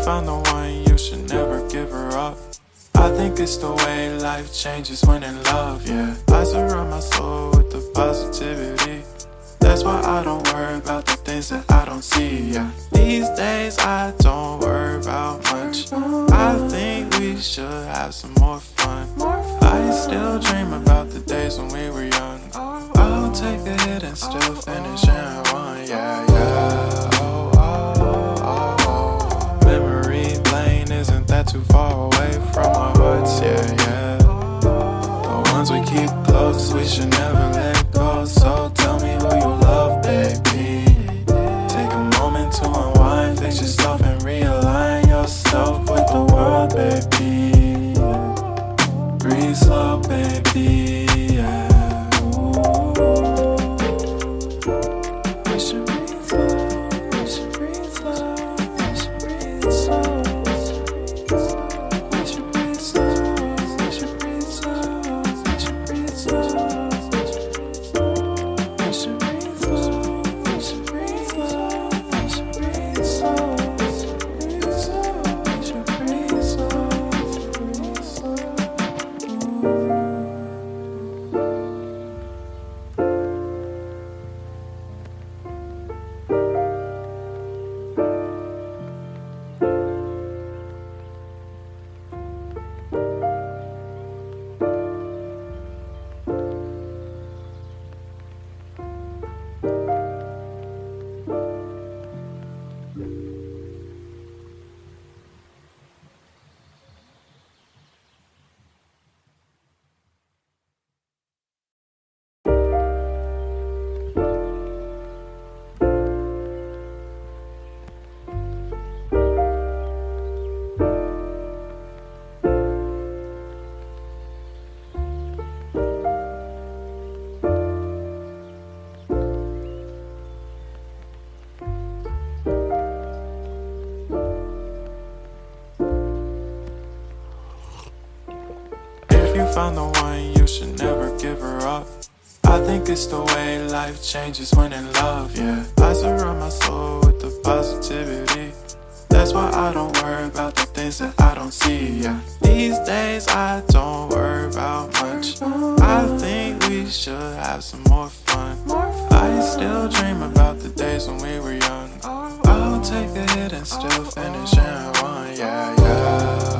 found the one, you should never give her up. I think it's the way life changes when in love, yeah. I surround my soul with the positivity. That's why I don't worry about the things that I don't see, yeah. These days I don't worry about much. I think we should have some more fun. I still dream about the days when we were young. I'll take a hit and still finish in one, yeah, yeah. Oh, oh, oh, oh. Memory lane isn't that too far away from our hearts, yeah, yeah. The ones we keep close, we should never let go. So tell me who you love, baby. Take a moment to unwind, fix yourself and realign yourself with the world, baby. Breathe slow, baby, yeah. We should breathe slow, we should breathe slow, we should breathe slow. We should breathe slow, we should breathe slow, we should breathe slow. We should breathe slow, we should breathe slow, we should breathe slow. We should breathe slow, breathe slow. If you found the one, you should never give her up. I think it's the way life changes when in love, yeah. I surround my soul with the positivity. That's why I don't worry about the things that I don't see, yeah. These days I don't worry about much. I think we should have some more fun. I still dream about the days when we were young. I'll take a hit and still finish in one, yeah, yeah.